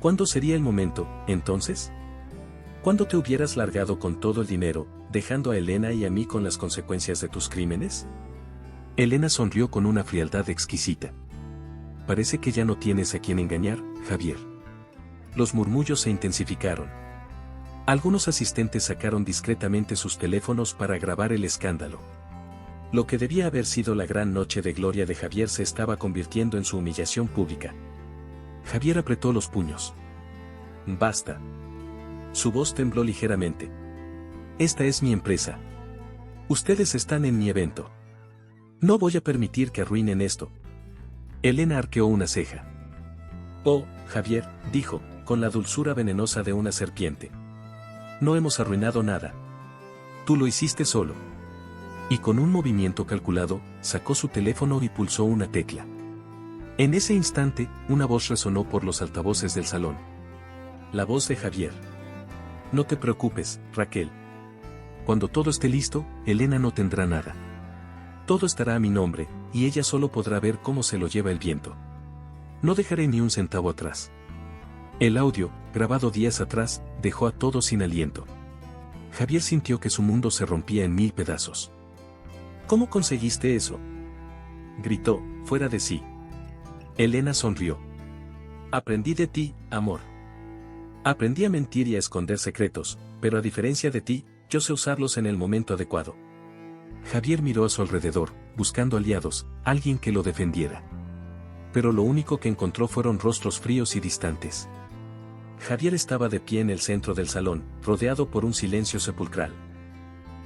¿Cuándo sería el momento, entonces? ¿Cuándo te hubieras largado con todo el dinero, dejando a Elena y a mí con las consecuencias de tus crímenes? Elena sonrió con una frialdad exquisita. Parece que ya no tienes a quien engañar, Javier. Los murmullos se intensificaron. Algunos asistentes sacaron discretamente sus teléfonos para grabar el escándalo. Lo que debía haber sido la gran noche de gloria de Javier se estaba convirtiendo en su humillación pública. Javier apretó los puños. Basta. Su voz tembló ligeramente. Esta es mi empresa. Ustedes están en mi evento. No voy a permitir que arruinen esto. Elena arqueó una ceja. Oh, Javier, dijo, con la dulzura venenosa de una serpiente. No hemos arruinado nada. Tú lo hiciste solo. Y con un movimiento calculado, sacó su teléfono y pulsó una tecla. En ese instante, una voz resonó por los altavoces del salón. La voz de Javier. No te preocupes, Raquel. Cuando todo esté listo, Elena no tendrá nada. Todo estará a mi nombre, y ella solo podrá ver cómo se lo lleva el viento. No dejaré ni un centavo atrás. El audio, grabado días atrás, dejó a todos sin aliento. Javier sintió que su mundo se rompía en 1000 pedazos. ¿Cómo conseguiste eso?, gritó, fuera de sí. Elena sonrió. Aprendí de ti, amor. Aprendí a mentir y a esconder secretos, pero a diferencia de ti, yo sé usarlos en el momento adecuado. Javier miró a su alrededor, buscando aliados, alguien que lo defendiera. Pero lo único que encontró fueron rostros fríos y distantes. Javier estaba de pie en el centro del salón, rodeado por un silencio sepulcral.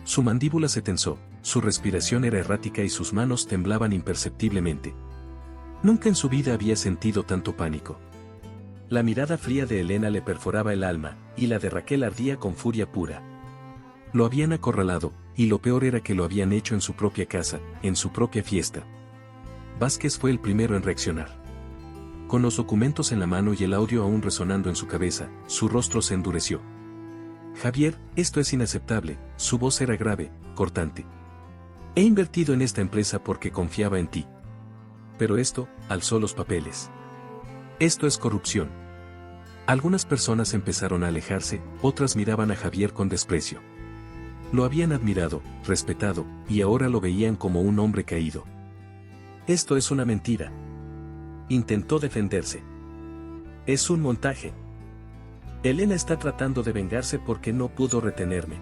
Su mandíbula se tensó, su respiración era errática y sus manos temblaban imperceptiblemente. Nunca en su vida había sentido tanto pánico. La mirada fría de Elena le perforaba el alma, y la de Raquel ardía con furia pura. Lo habían acorralado, y lo peor era que lo habían hecho en su propia casa, en su propia fiesta. Vázquez fue el primero en reaccionar. Con los documentos en la mano y el audio aún resonando en su cabeza, su rostro se endureció. Javier, esto es inaceptable, su voz era grave, cortante. He invertido en esta empresa porque confiaba en ti. Pero esto, alzó los papeles. Esto es corrupción. Algunas personas empezaron a alejarse, otras miraban a Javier con desprecio. Lo habían admirado, respetado, y ahora lo veían como un hombre caído. Esto es una mentira. Intentó defenderse. Es un montaje. Elena está tratando de vengarse porque no pudo retenerme.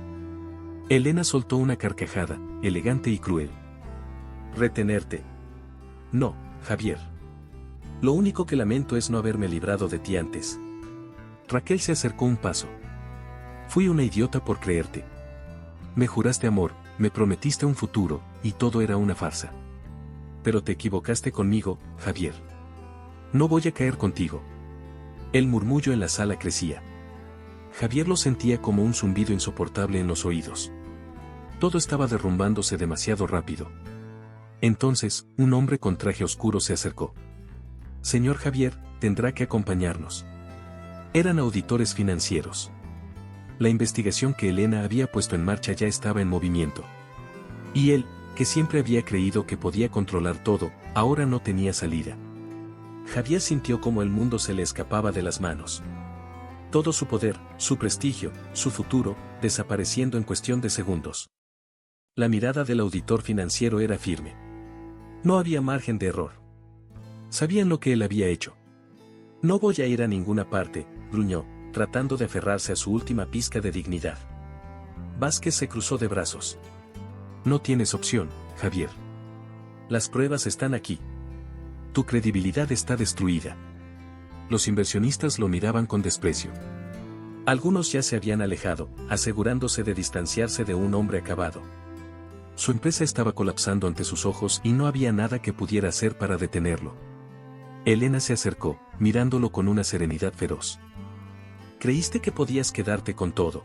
Elena soltó una carcajada, elegante y cruel. ¿Retenerte? No, Javier. Lo único que lamento es no haberme librado de ti antes. Raquel se acercó un paso. Fui una idiota por creerte. Me juraste amor, me prometiste un futuro, y todo era una farsa. Pero te equivocaste conmigo, Javier. No voy a caer contigo. El murmullo en la sala crecía. Javier lo sentía como un zumbido insoportable en los oídos. Todo estaba derrumbándose demasiado rápido. Entonces, un hombre con traje oscuro se acercó. Señor Javier, tendrá que acompañarnos. Eran auditores financieros. La investigación que Elena había puesto en marcha ya estaba en movimiento. Y él, que siempre había creído que podía controlar todo, ahora no tenía salida. Javier sintió como el mundo se le escapaba de las manos. Todo su poder, su prestigio, su futuro, desapareciendo en cuestión de segundos. La mirada del auditor financiero era firme. No había margen de error. Sabían lo que él había hecho. No voy a ir a ninguna parte, gruñó, tratando de aferrarse a su última pizca de dignidad. Vázquez se cruzó de brazos. No tienes opción, Javier. Las pruebas están aquí. Tu credibilidad está destruida. Los inversionistas lo miraban con desprecio. Algunos ya se habían alejado, asegurándose de distanciarse de un hombre acabado. Su empresa estaba colapsando ante sus ojos y no había nada que pudiera hacer para detenerlo. Elena se acercó, mirándolo con una serenidad feroz. Creíste que podías quedarte con todo.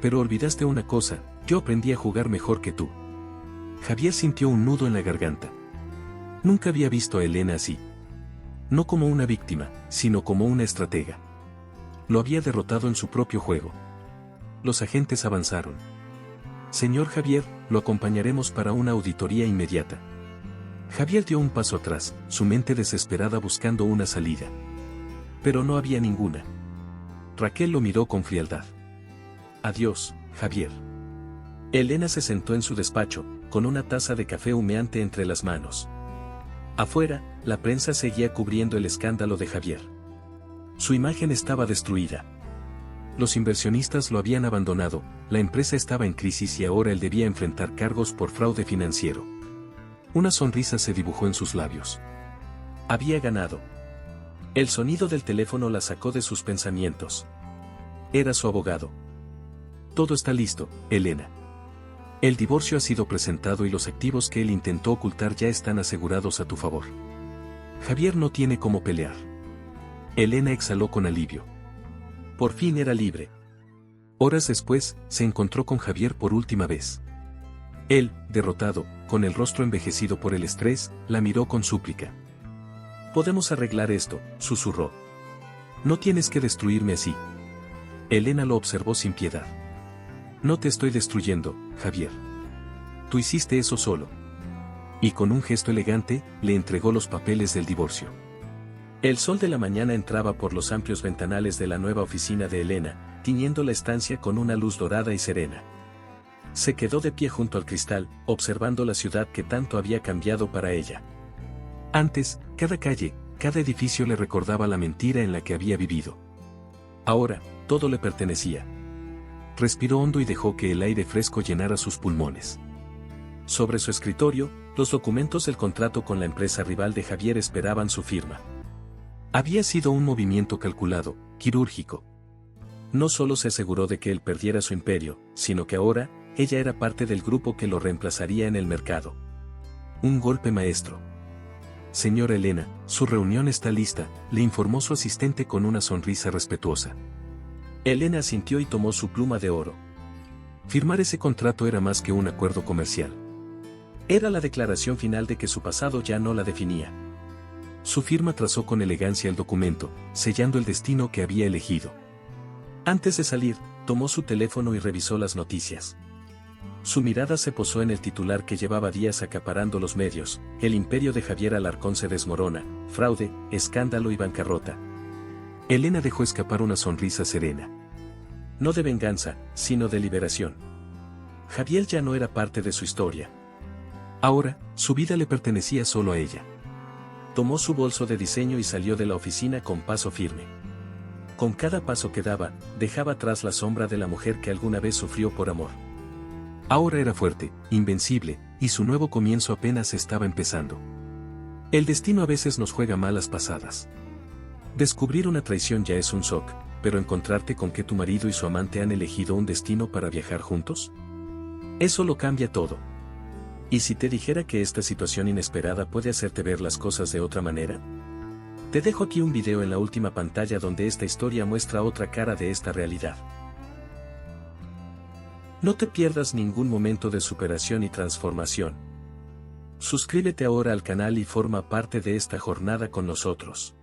Pero olvidaste una cosa, yo aprendí a jugar mejor que tú. Javier sintió un nudo en la garganta. Nunca había visto a Elena así. No como una víctima, sino como una estratega. Lo había derrotado en su propio juego. Los agentes avanzaron. Señor Javier, lo acompañaremos para una auditoría inmediata. Javier dio un paso atrás, su mente desesperada buscando una salida. Pero no había ninguna. Raquel lo miró con frialdad. Adiós, Javier. Elena se sentó en su despacho, con una taza de café humeante entre las manos. Afuera, la prensa seguía cubriendo el escándalo de Javier. Su imagen estaba destruida. Los inversionistas lo habían abandonado, la empresa estaba en crisis y ahora él debía enfrentar cargos por fraude financiero. Una sonrisa se dibujó en sus labios. Había ganado. El sonido del teléfono la sacó de sus pensamientos. Era su abogado. Todo está listo, Elena. El divorcio ha sido presentado y los activos que él intentó ocultar ya están asegurados a tu favor. Javier no tiene cómo pelear. Elena exhaló con alivio. Por fin era libre. Horas después, se encontró con Javier por última vez. Él, derrotado, con el rostro envejecido por el estrés, la miró con súplica. Podemos arreglar esto, susurró. No tienes que destruirme así. Elena lo observó sin piedad. No te estoy destruyendo, Javier. Tú hiciste eso solo. Y con un gesto elegante, le entregó los papeles del divorcio. El sol de la mañana entraba por los amplios ventanales de la nueva oficina de Elena, tiñendo la estancia con una luz dorada y serena. Se quedó de pie junto al cristal, observando la ciudad que tanto había cambiado para ella. Antes, cada calle, cada edificio le recordaba la mentira en la que había vivido. Ahora, todo le pertenecía. Respiró hondo y dejó que el aire fresco llenara sus pulmones. Sobre su escritorio, los documentos del contrato con la empresa rival de Javier esperaban su firma. Había sido un movimiento calculado, quirúrgico. No solo se aseguró de que él perdiera su imperio, sino que ahora, ella era parte del grupo que lo reemplazaría en el mercado. Un golpe maestro. Señora Elena, su reunión está lista, le informó su asistente con una sonrisa respetuosa. Elena asintió y tomó su pluma de oro. Firmar ese contrato era más que un acuerdo comercial. Era la declaración final de que su pasado ya no la definía. Su firma trazó con elegancia el documento, sellando el destino que había elegido. Antes de salir, tomó su teléfono y revisó las noticias. Su mirada se posó en el titular que llevaba días acaparando los medios: el imperio de Javier Alarcón se desmorona, fraude, escándalo y bancarrota. Elena dejó escapar una sonrisa serena. No de venganza, sino de liberación. Javier ya no era parte de su historia. Ahora, su vida le pertenecía solo a ella. Tomó su bolso de diseño y salió de la oficina con paso firme. Con cada paso que daba, dejaba atrás la sombra de la mujer que alguna vez sufrió por amor. Ahora era fuerte, invencible, y su nuevo comienzo apenas estaba empezando. El destino a veces nos juega malas pasadas. Descubrir una traición ya es un shock, pero encontrarte con que tu marido y su amante han elegido un destino para viajar juntos, eso lo cambia todo. ¿Y si te dijera que esta situación inesperada puede hacerte ver las cosas de otra manera? Te dejo aquí un video en la última pantalla donde esta historia muestra otra cara de esta realidad. No te pierdas ningún momento de superación y transformación. Suscríbete ahora al canal y forma parte de esta jornada con nosotros.